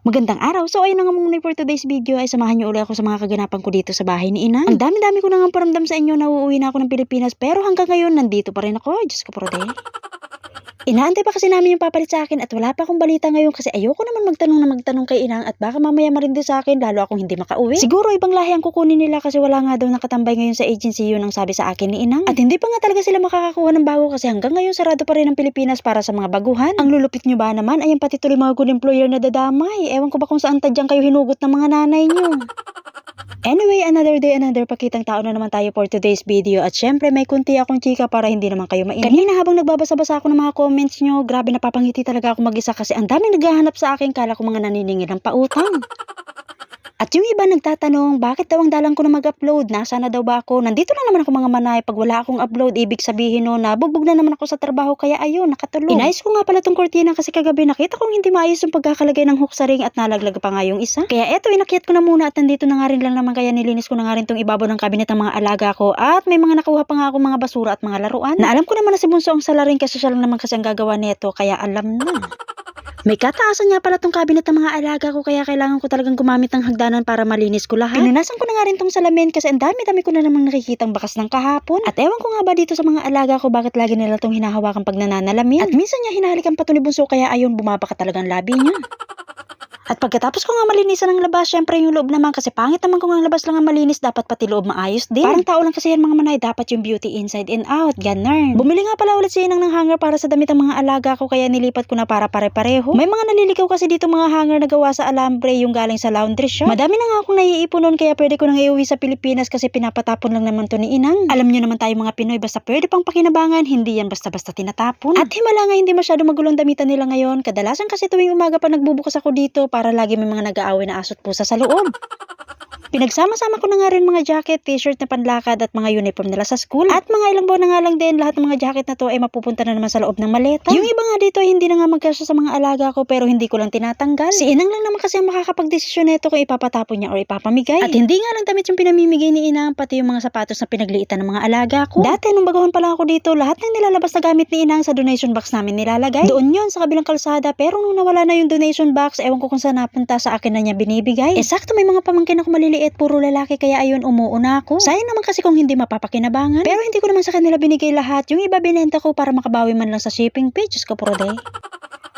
Magandang araw. So ayun na nga muna for today's video ay samahan niyo ulit ako sa mga kaganapan ko dito sa bahay ni Inang. Ang dami-dami ko na nga paramdam sa inyo na uuwi na ako ng Pilipinas pero hanggang ngayon nandito pa rin ako. Diyos ko po de. Inaantay pa kasi namin yung papalit sa akin at wala pa akong balita ngayon kasi ayoko naman magtanong kay Inang at baka mamaya marindi sa akin lalo akong hindi makauwi. Siguro ibang lahi ang kukunin nila kasi wala nga daw nakatambay ngayon sa agency, yun ang sabi sa akin ni Inang. At hindi pa nga talaga sila makakakuha ng bago kasi hanggang ngayon sarado pa rin ang Pilipinas para sa mga baguhan. Ang lulupit nyo ba naman? Ayan pati tuloy mga good employer na dadamay. Ewan ko ba kung saan tadyang kayo hinugot ng mga nanay nyo. Anyway, another day, another pakitang tao na naman tayo for today's video. At syempre, may kunti akong chika para hindi naman kayo mainip. Kanina habang nagbabasa-basa ako ng mga comments nyo, grabe napapangiti talaga ako mag-isa kasi ang daming naghahanap sa akin, kala ko mga naniningil ng pautang. At yung iba nagtatanong, bakit daw ang dalang ko na mag-upload? Nasaan na daw ba ako? Nandito na naman ako mga manay. Pag wala akong upload, ibig sabihin no, nabugbog na naman ako sa trabaho kaya ayun, nakatulog. Inayos ko nga pala tong kortina kasi kagabi nakita kong hindi maayos yung pagkakalagay ng hook sa ring at nalaglag pa nga yung isa. Kaya eto, inakyat ko na muna at nandito na nga rin lang naman kaya nilinis ko na nga rin tong ibabaw ng cabinet ng mga alaga ko. At may mga nakuha pa nga ako mga basura at mga laruan. Na alam ko naman na si Bunso ang salarin kasi siya lang naman kasi ang gagawa nito kaya alam na. May kataasan nga pala tong cabinet ng mga alaga ko kaya kailangan ko talagang gumamit ng hagdanan para malinis ko lahat. Pinunasan ko na nga rin tong salamin kasi ang dami-dami ko na namang nakikitang bakas ng kahapon. At ewan ko nga ba dito sa mga alaga ko bakit lagi nila tong hinahawakan pag nananalamin. At minsan niya hinahalikan pa to ni Bunso kaya ayun bumabaka talagang labi niya. At pagkatapos ko nga malinisan ng labas, syempre yung loob naman kasi pangit naman kung ang labas lang ang malinis, dapat pati loob maayos din. Parang tao lang kasi yan mga manay, dapat yung beauty inside and out, ganun. Bumili nga pala ulit si Inang ng hanger para sa damit ng mga alaga ko kaya nilipat ko na para pare-pareho. May mga nalilikaw kasi dito mga hanger na gawa sa alambre yung galing sa laundry shop. Madami na nga akong naiipon nun kaya pwede ko nang iuwi sa Pilipinas kasi pinapatapon lang naman to ni Inang. Alam nyo naman tayo mga Pinoy, basta pwede pang pakinabangan, hindi yan basta-basta tinatapon. At himala nga hindi masyado magulong damitan nila ngayon. Kadalasan kasi tuwing umaga pa nagbubukas ako dito para lagi may mga nag-aaway na aso't pusa sa loob. Pinagsama-sama ko na nga rin mga jacket, t-shirt na panlakad at mga uniform nila sa school. At mga ilang buwan na nga lang din, lahat ng mga jacket na to ay mapupunta na naman sa loob ng maleta. Yung iba nga dito ay hindi na nga magkasya sa mga alaga ko pero hindi ko lang tinatanggal. Si Inang lang naman kasi ang makakapag-desisyon nito kung ipapatapon niya o ipapamigay. At hindi nga lang damit yung pinamimigay ni Inang, pati yung mga sapatos na pinagliitan ng mga alaga ko. Dati nung baguhan pa lang ako dito, lahat ng nilalabas na gamit ni Inang sa donation box namin nilalagay. Doon yun sa kabilang kalsada pero nung nawala na yung donation box, ewan ko kung saan napunta, sa akin na niya binibigay. Sakto may mga pamangkin ako maliliit, puro lalaki kaya ayun umuuna ako. Sayang naman kasi kung hindi mapapakinabangan. Pero hindi ko naman sa kanila binigay lahat. Yung iba binenta ko para makabawi man lang sa shipping fee. Diyos ko po day.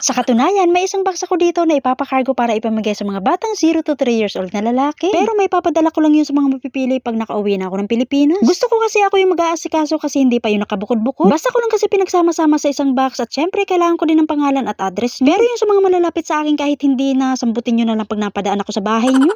Sa katunayan, may isang box ako dito na ipapakargo para ipamigay sa mga batang 0 to 3 years old na lalaki. Pero may papadala ko lang yun sa mga mapipili pag nakauwi na ako ng Pilipinas. Gusto ko kasi ako yung mag-aasikaso kasi hindi pa yung nakabukod-bukod. Basta ko lang kasi pinagsama-sama sa isang box at syempre kailangan ko din ng pangalan at address nyo. Pero yung sa mga malalapit sa akin kahit hindi na, sambutin nyo na lang pag napadaan ako sa bahay nyo.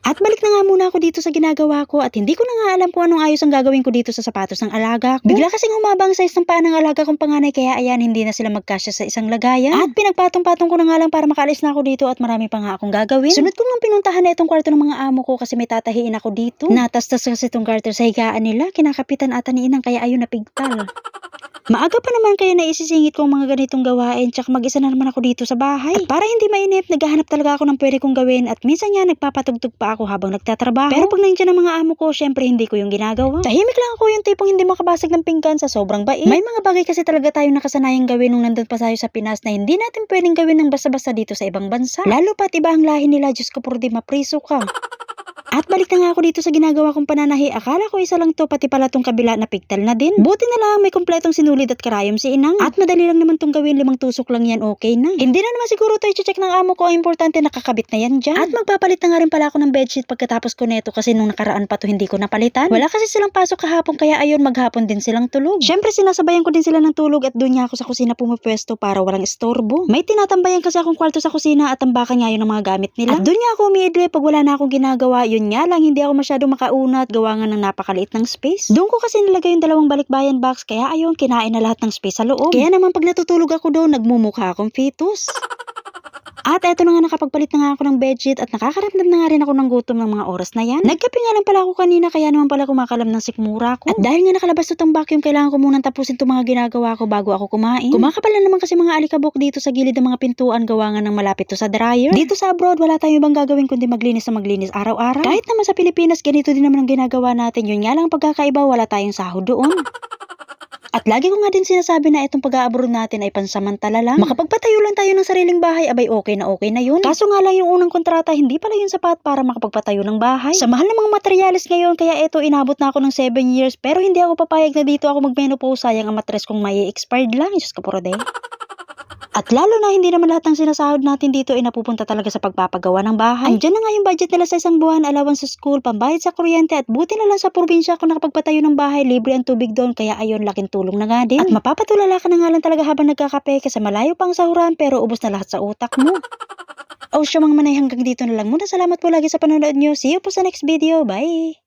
At balik na nga muna ako dito sa ginagawa ko at hindi ko na nga alam kung anong ayos ang gagawin ko dito sa sapatos ng alaga ko. Bigla kasing humabang size ng paa ng alaga kong panganay kaya ayan hindi na sila magkasya sa isang lagayan. At pinagpatong-patong ko na nga lang para makaalis na ako dito at marami pa nga akong gagawin. Sunod ko nang pinuntahan na itong kwarto ng mga amo ko kasi may tatahiin ako dito. Natastas kasi itong garter sa higaan nila, kinakapitan ata ni Inang kaya ayun napigtal. Maaga pa naman kaya naisisingit ko ang mga ganitong gawain tsaka mag-isa na naman ako dito sa bahay. At para hindi mainip, naghahanap talaga ako ng pwede kong gawin at minsan nga nagpapatugtog pa ako habang nagtatrabaho. Pero pag nandiyan ang mga amo ko, syempre hindi ko yung ginagawa. Tahimik lang ako yung tipong hindi makabasag ng pinggan sa sobrang bait. May mga bagay kasi talaga tayong nakasanayang gawin nung nandun pa tayo sa Pinas na hindi natin pwedeng gawin ng basta-basta dito sa ibang bansa. Lalo pat iba ang lahi nila, Diyos ko por di mapriso ka. At balik na nga ako dito sa ginagawa kong pananahi. Akala ko isa lang to, pati pala tong kabila na pigtal na din. Buti na lang may kompletong sinulid at karayom si Inang. At madali lang naman tong gawin, 5 tusok lang yan, okay na. Hindi na naman siguro to i-check ng amo ko, ang importante nakakabit na yan dyan. At magpapalit na nga rin pala ako ng bedsheet pagkatapos ko neto kasi nung nakaraan pa to hindi ko napalitan. Wala kasi silang pasok kahapon kaya ayun maghapon din silang tulog. Syempre sinasabayan ko din sila ng tulog at doon niya ako sa kusina pumupwesto para walang istorbo. May tinatambayan kasi akong kwarto sa kusina at tambakan niya yun ng mga gamit nila. At doon niya ako umiidli pag wala na akong ginagawa. Yun nga lang hindi ako masyadong makaunat, gawa nga ng napakaliit ng space. Doon ko kasi nilagay yung 2 balikbayan box, kaya ayun, kinain na lahat ng space sa loob. Kaya naman pag natutulog ako doon, nagmumukha akong fetus. At eto na nga nakapagpalit na nga ako ng bedsheet at nakakaramdam na nga rin ako ng gutom ng mga oras na yan. Nagkape nga lang pala ako kanina kaya naman pala kumakalam ng sikmura ko. At dahil nga nakalabas to tong vacuum, kailangan ko munang tapusin itong mga ginagawa ko bago ako kumain. Kumakapal na naman kasi mga alikabok dito sa gilid ng mga pintuan, gawa nga ng malapit to sa dryer. Dito sa abroad, wala tayong ibang gagawin kundi maglinis na maglinis araw-araw. Kahit naman sa Pilipinas, ganito din naman ang ginagawa natin. Yun nga lang ang pagkakaiba, wala tayong sahod doon. At lagi ko nga din sinasabi na itong pag-a-abroad natin ay pansamantala lang. Makapagpatayo lang tayo ng sariling bahay, abay okay na yun. Kaso nga lang yung unang kontrata, hindi pala yun sapat para makapagpatayo ng bahay. Sa mahal ng mga materyales ngayon, kaya ito inabot na ako ng 7 years, pero hindi ako papayag na dito ako mag-menopause, sayang ang matres kung may expired lang. Diyos ko po, at lalo na hindi naman lahat ng sinasahod natin dito ay napupunta talaga sa pagpapagawa ng bahay. Andiyan na nga yung budget nila sa isang buwan, allowance sa school, pambayad sa kuryente, at buti na lang sa probinsya kung nakapagpatayo ng bahay, libre ang tubig doon, kaya ayun, laking tulong na nga din. At mapapatulala ka na nga lang talaga habang nagkakape kasi malayo pang sahuran pero ubos na lahat sa utak mo. O siya mga manay, hanggang dito na lang muna. Salamat po lagi sa panonood nyo. See you po sa next video. Bye!